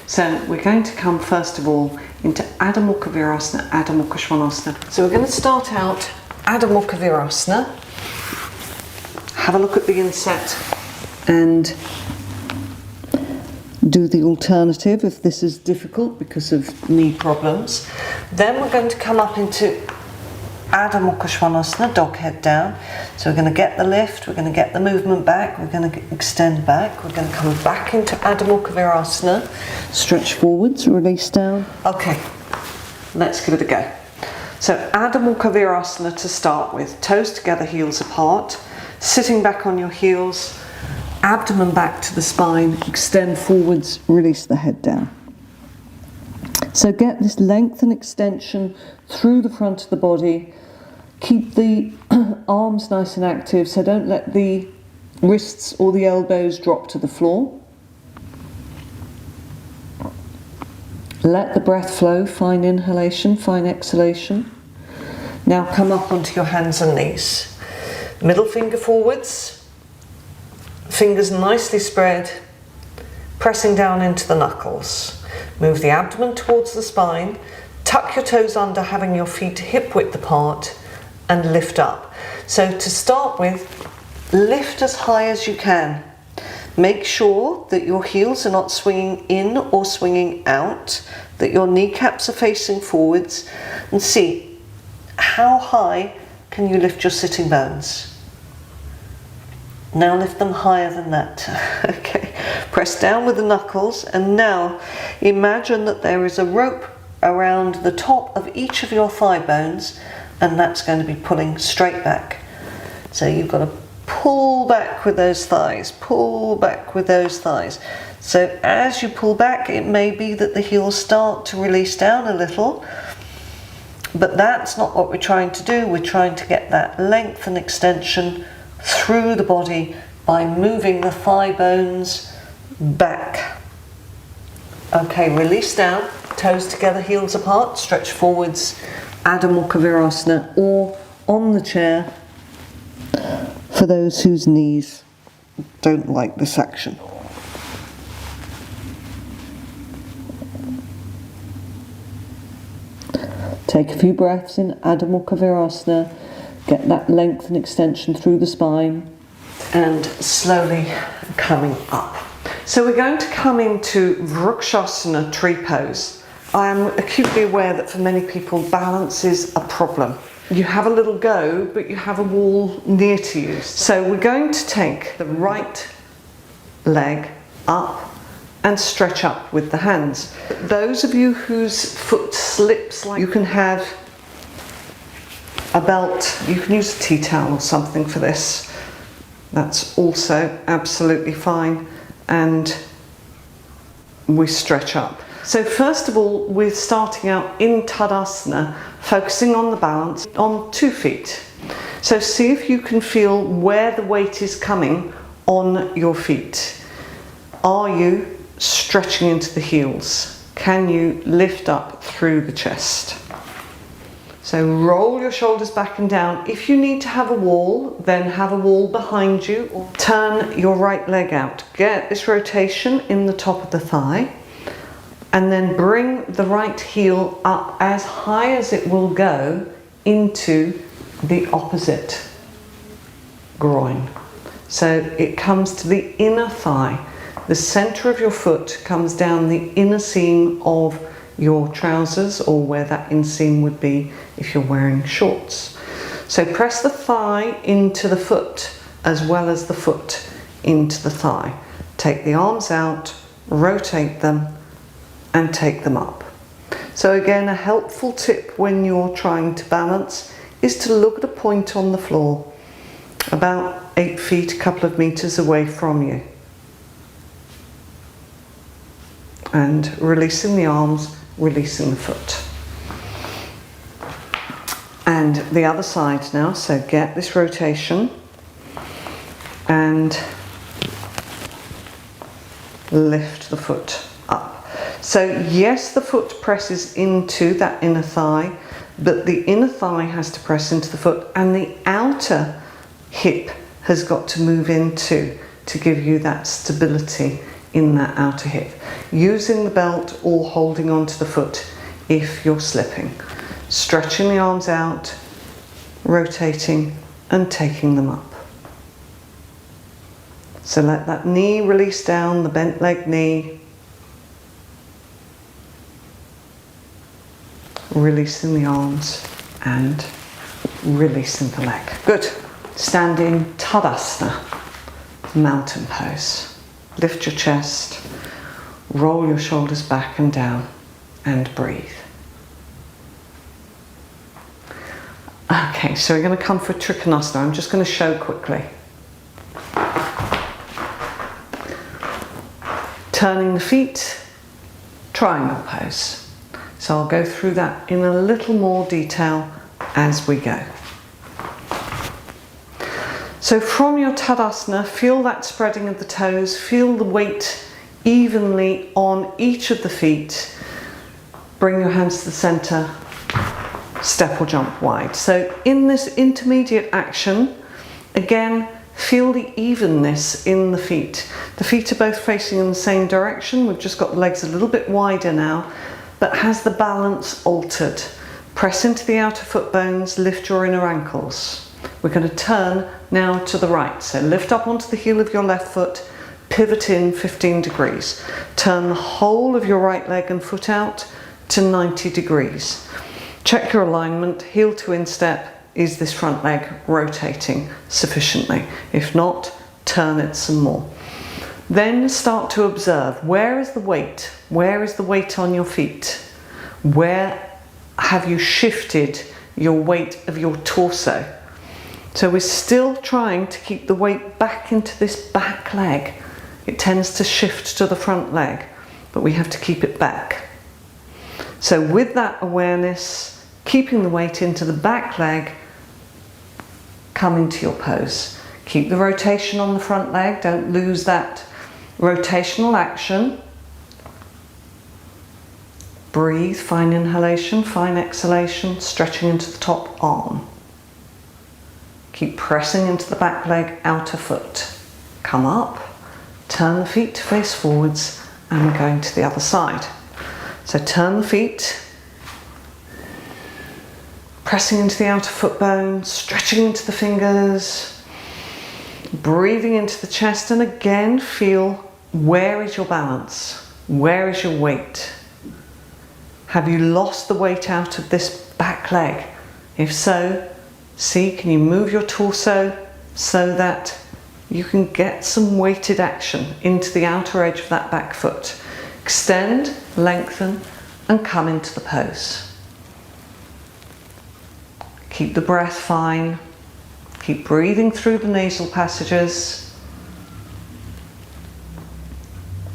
So we're going to come first of all into Adho Mukha VIrasana, Adho Mukha Svanasana. So we're going to start out Adho Mukha VIrasana. Have a look at the inset and do the alternative if this is difficult because of knee problems. Then we're going to come up into Adho Mukha Svanasana, dog head down. So we're going to get the lift, we're going to get the movement back, we're going to extend back, we're going to come back into Adho Mukha VIrasana, stretch forwards, release down. Okay, let's give it a go. So Adho Mukha VIrasana to start with, toes together, heels apart, sitting back on your heels, abdomen back to the spine, extend forwards, release the head down. So get this length and extension through the front of the body. Keep the arms nice and active, so don't let the wrists or the elbows drop to the floor. Let the breath flow, fine inhalation, fine exhalation. Now come up onto your hands and knees. Middle finger forwards, fingers nicely spread, pressing down into the knuckles. Move the abdomen towards the spine, tuck your toes under, having your feet hip width apart, and lift up. So to start with, lift as high as you can. Make sure that your heels are not swinging in or swinging out, that your kneecaps are facing forwards, and see how high can you lift your sitting bones. Now lift them higher than that. Okay, press down with the knuckles, and now imagine that there is a rope around the top of each of your thigh bones, and that's going to be pulling straight back. So you've got to pull back with those thighs, pull back with those thighs. So as you pull back, it may be that the heels start to release down a little, but that's not what we're trying to do. We're trying to get that length and extension through the body by moving the thigh bones back. Okay, release down, toes together, heels apart, stretch forwards, Adho Mukha VIrasana, or on the chair for those whose knees don't like this action. Take a few breaths in Adho Mukha VIrasana. Get that length and extension through the spine, and slowly coming up. So we're going to come into Vrikshasana, tree pose. I am acutely aware that for many people balance is a problem. You have a little go, but you have a wall near to you. So we're going to take the right leg up and stretch up with the hands. Those of you whose foot slips, like, you can have a belt, you can use a tea towel or something for this. That's also absolutely fine, and we stretch up. So first of all, we're starting out in Tadasana, focusing on the balance on 2 feet. So see if you can feel where the weight is coming on your feet. Are you stretching into the heels? Can you lift up through the chest? So roll your shoulders back and down. If you need to have a wall, then have a wall behind you, or turn your right leg out. Get this rotation in the top of the thigh, and then bring the right heel up as high as it will go into the opposite groin. So it comes to the inner thigh. The center of your foot comes down the inner seam of your trousers, or where that inseam would be if you're wearing shorts. So press the thigh into the foot as well as the foot into the thigh. Take the arms out, rotate them, and take them up. So again, a helpful tip when you're trying to balance is to look at a point on the floor about 8 feet, a couple of meters away from you, and releasing the arms, releasing the foot. And the other side now, so get this rotation and lift the foot up. So yes, the foot presses into that inner thigh, but the inner thigh has to press into the foot, and the outer hip has got to move into to give you that stability in that outer hip, using the belt or holding onto the foot if you're slipping. Stretching the arms out, rotating and taking them up. So let that knee release down, the bent leg knee. Releasing the arms and releasing the leg. Good. Standing Tadasana, mountain pose. Lift your chest, roll your shoulders back and down and breathe. Okay, so we're going to come for Trikonasana. I'm just going to show quickly. Turning the feet, triangle pose. So I'll go through that in a little more detail as we go. So from your Tadasana, feel that spreading of the toes, feel the weight evenly on each of the feet. Bring your hands to the center, step or jump wide. So in this intermediate action, again, feel the evenness in the feet. The feet are both facing in the same direction. We've just got the legs a little bit wider now, but has the balance altered? Press into the outer foot bones, lift your inner ankles. We're going to turn now to the right. So lift up onto the heel of your left foot, pivot in 15 degrees. Turn the whole of your right leg and foot out to 90 degrees. Check your alignment, heel to instep. Is this front leg rotating sufficiently? If not, turn it some more. Then start to observe, where is the weight? Where is the weight on your feet? Where have you shifted your weight of your torso? So we're still trying to keep the weight back into this back leg. It tends to shift to the front leg, but we have to keep it back. So with that awareness, keeping the weight into the back leg, come into your pose. Keep the rotation on the front leg, don't lose that rotational action. Breathe, fine inhalation, fine exhalation, stretching into the top arm. Keep pressing into the back leg, outer foot. Come up, turn the feet to face forwards, and we're going to the other side. So turn the feet, pressing into the outer foot bone, stretching into the fingers, breathing into the chest, and again feel, where is your balance? Where is your weight? Have you lost the weight out of this back leg? If so, see, can you move your torso so that you can get some weighted action into the outer edge of that back foot. Extend, lengthen, and come into the pose. Keep the breath fine. Keep breathing through the nasal passages.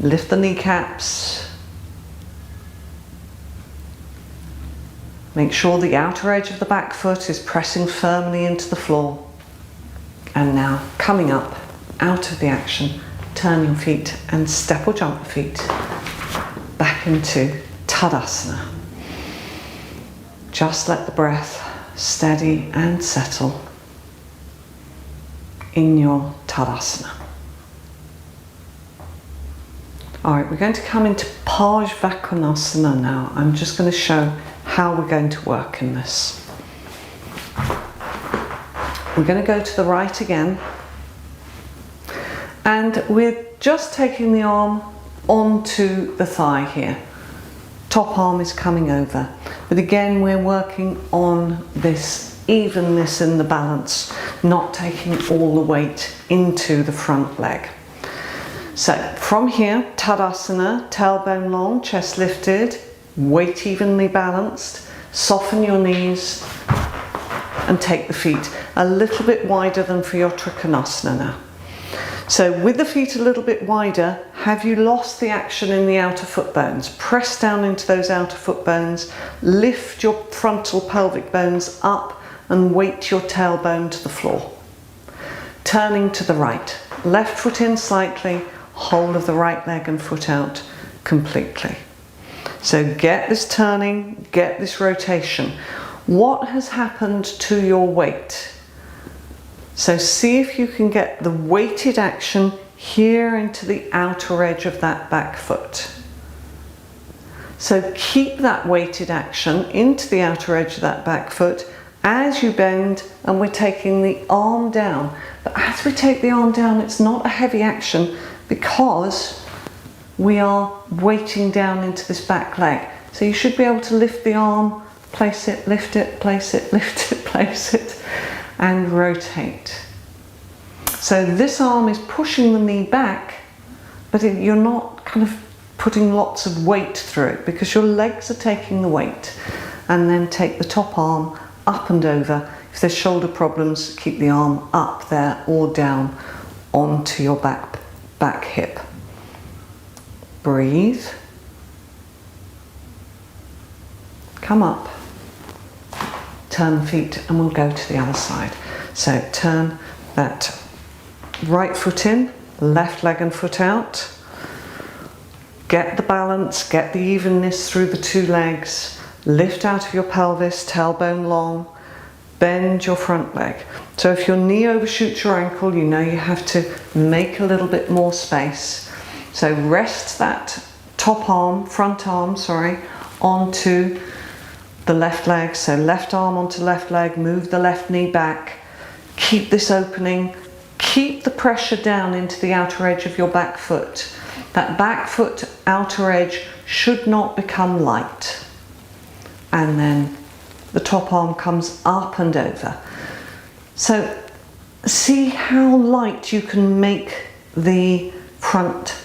Lift the kneecaps. Make sure the outer edge of the back foot is pressing firmly into the floor. And now, coming up out of the action, turn your feet and step or jump the feet back into Tadasana. Just let the breath steady and settle in your Tadasana. Alright, we're going to come into Parsvakonasana now. I'm just going to show how we're going to work in this. We're going to go to the right again, and we're just taking the arm onto the thigh here. Top arm is coming over, but again we're working on this evenness in the balance, not taking all the weight into the front leg. So from here, Tadasana, tailbone long, chest lifted, weight evenly balanced, soften your knees and take the feet a little bit wider than for your Trikonasana now. So with the feet a little bit wider, have you lost the action in the outer foot bones? Press down into those outer foot bones, lift your frontal pelvic bones up and weight your tailbone to the floor. Turning to the right, left foot in slightly, whole of the right leg and foot out completely. So get this turning, get this rotation. What has happened to your weight? So see if you can get the weighted action here into the outer edge of that back foot. So keep that weighted action into the outer edge of that back foot as you bend, and we're taking the arm down. But as we take the arm down, it's not a heavy action because we are weighting down into this back leg. So you should be able to lift the arm, place it, lift it, place it, lift it, place it, and rotate. So this arm is pushing the knee back, but you're not kind of putting lots of weight through it because your legs are taking the weight. And then take the top arm up and over. If there's shoulder problems, keep the arm up there or down onto your back hip. Breathe. Come up. Turn the feet and we'll go to the other side. So turn that right foot in, left leg and foot out. Get the balance, get the evenness through the two legs. Lift out of your pelvis, tailbone long. Bend your front leg. So if your knee overshoots your ankle, you know you have to make a little bit more space. So rest that top arm, front arm, sorry, onto the left leg. So left arm onto left leg, move the left knee back. Keep this opening. Keep the pressure down into the outer edge of your back foot. That back foot outer edge should not become light. And then the top arm comes up and over. So see how light you can make the front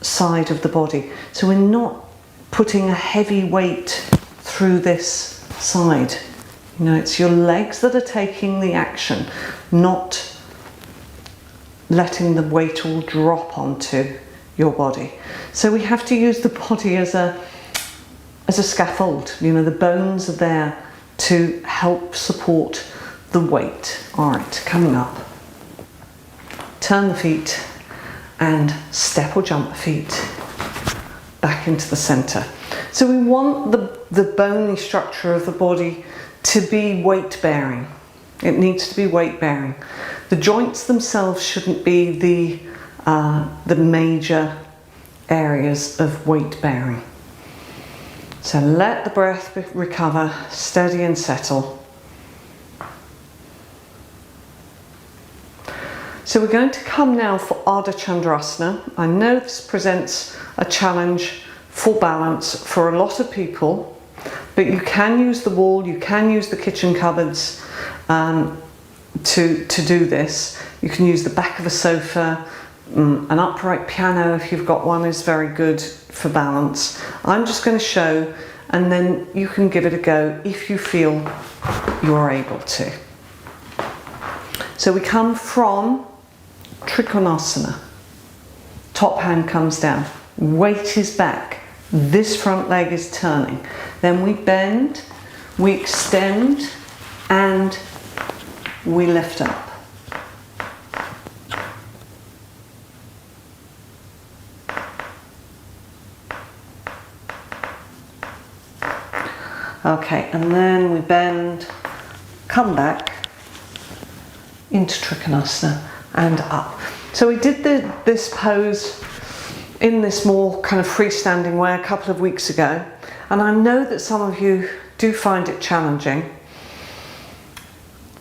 side of the body. So we're not putting a heavy weight through this side. You know, it's your legs that are taking the action, not letting the weight all drop onto your body. So we have to use the body as a scaffold. You know, the bones are there to help support the weight. All right, coming up. Turn the feet and step or jump the feet back into the center. So we want the bony structure of the body to be weight bearing. It needs to be weight bearing. The joints themselves shouldn't be the major areas of weight bearing. So let the breath recover, steady and settle. So we're going to come now for Ardha Chandrasana. I know this presents a challenge for balance for a lot of people, but you can use the wall, you can use the kitchen cupboards to do this. You can use the back of a sofa, an upright piano if you've got one is very good for balance. I'm just going to show, and then you can give it a go if you feel you're able to. So we come from Trikonasana. Top hand comes down, weight is back, this front leg is turning. Then we bend, we extend, and we lift up. Okay, and then we bend, come back into Trikonasana and up. So we did this pose in this more kind of freestanding way a couple of weeks ago, and I know that some of you do find it challenging.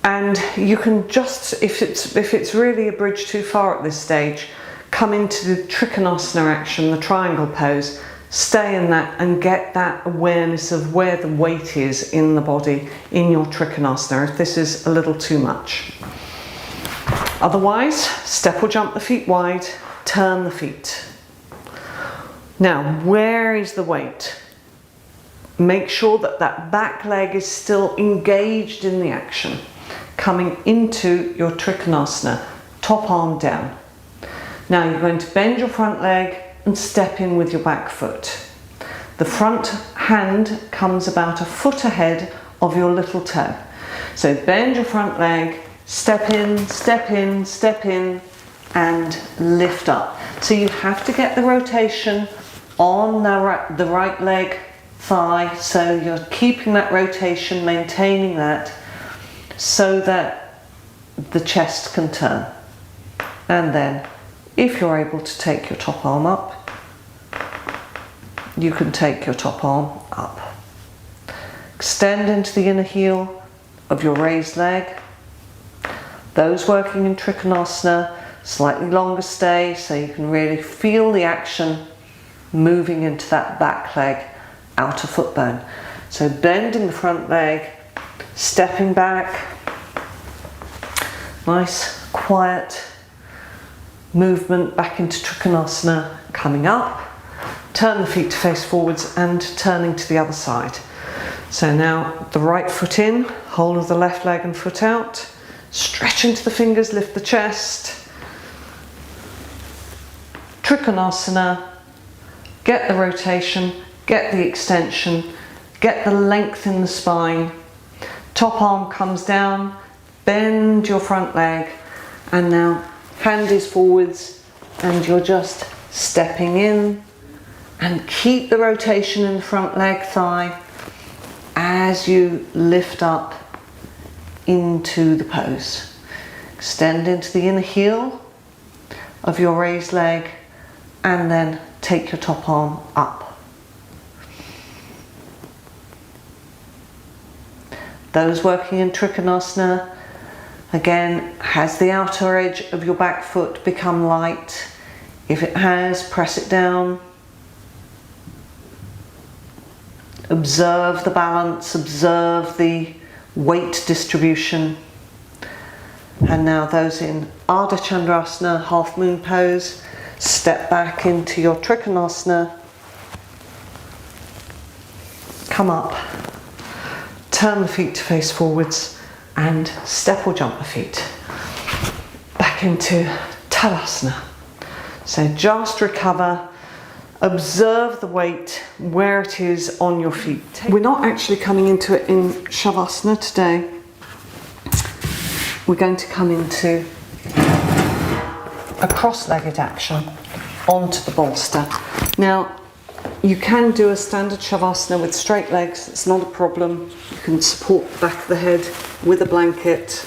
And you can just, if it's really a bridge too far at this stage, come into the Trikonasana action, the triangle pose, stay in that and get that awareness of where the weight is in the body in your Trikonasana if this is a little too much. Otherwise, step or jump the feet wide, turn the feet. Now, where is the weight? Make sure that that back leg is still engaged in the action. Coming into your Trikonasana, top arm down. Now you're going to bend your front leg and step in with your back foot. The front hand comes about a foot ahead of your little toe. So bend your front leg, step in, step in, step in, and lift up. So you have to get the rotation on the right leg thigh, so you're keeping that rotation, maintaining that, so that the chest can turn. And then, if you're able to take your top arm up, you can take your top arm up. Extend into the inner heel of your raised leg. Those working in Trikonasana, slightly longer stay so you can really feel the action moving into that back leg, outer foot bone. So bending the front leg, stepping back, nice quiet movement back into Trikonasana, coming up, turn the feet to face forwards and turning to the other side. So now the right foot in, whole of the left leg and foot out, stretch into the fingers, lift the chest, Trikonasana, get the rotation, get the extension, get the length in the spine, top arm comes down, bend your front leg, and now hand is forwards and you're just stepping in, and keep the rotation in the front leg thigh as you lift up into the pose. Extend into the inner heel of your raised leg and then take your top arm up. Those working in Trikonasana, again, has the outer edge of your back foot become light? If it has, press it down. Observe the balance, observe the weight distribution. And now those in Ardha Chandrasana, half moon pose, step back into your Trikonasana, come up, turn the feet to face forwards and step or jump the feet back into Tadasana. So just recover, observe the weight where it is on your feet. We're not actually coming into it in Shavasana today. We're going to come into a cross-legged action onto the bolster. Now, you can do a standard Shavasana with straight legs, it's not a problem. You can support the back of the head with a blanket.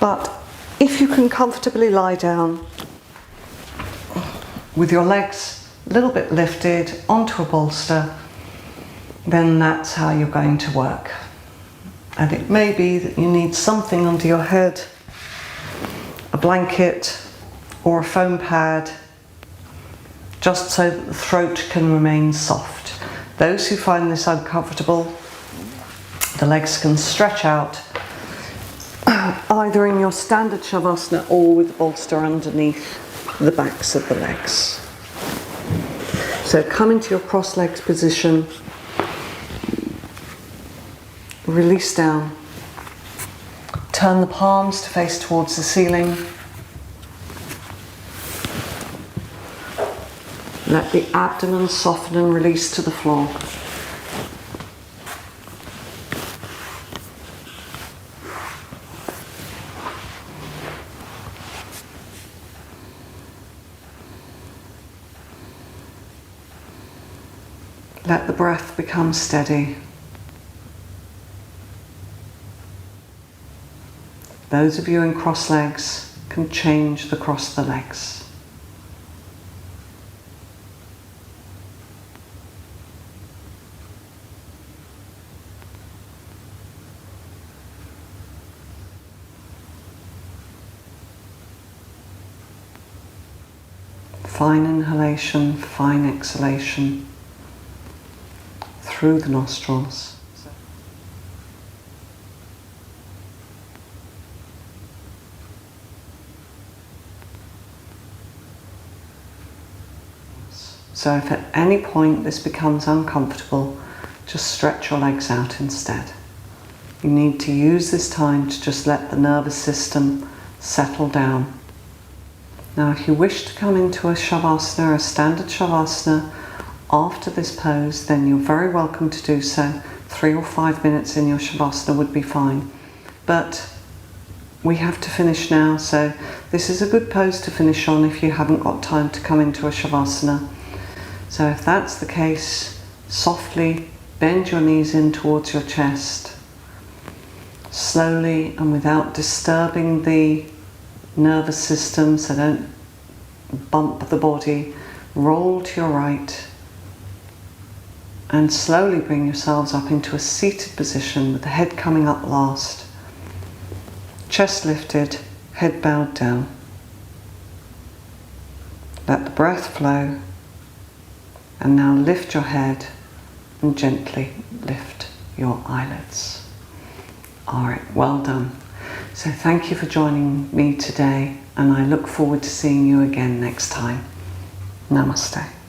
But if you can comfortably lie down with your legs a little bit lifted onto a bolster, then that's how you're going to work. And it may be that you need something under your head, a blanket or a foam pad, just so that the throat can remain soft. Those who find this uncomfortable, the legs can stretch out either in your standard Shavasana or with the bolster underneath the backs of the legs. So come into your cross legs position, release down, turn the palms to face towards the ceiling, let the abdomen soften and release to the floor. Let the breath become steady. Those of you in cross legs can change the cross of the legs. Fine inhalation, fine exhalation through the nostrils. So if at any point this becomes uncomfortable, just stretch your legs out instead. You need to use this time to just let the nervous system settle down. Now if you wish to come into a Shavasana, a standard Shavasana, after this pose, then you're very welcome to do so. 3 or 5 minutes in your Shavasana would be fine. But we have to finish now, so this is a good pose to finish on if you haven't got time to come into a Shavasana. So if that's the case, softly bend your knees in towards your chest. Slowly and without disturbing the nervous system, so don't bump the body, roll to your right and slowly bring yourselves up into a seated position with the head coming up last. Chest lifted, head bowed down. Let the breath flow, and now lift your head and gently lift your eyelids. Alright, well done. So thank you for joining me today, and I look forward to seeing you again next time. Namaste.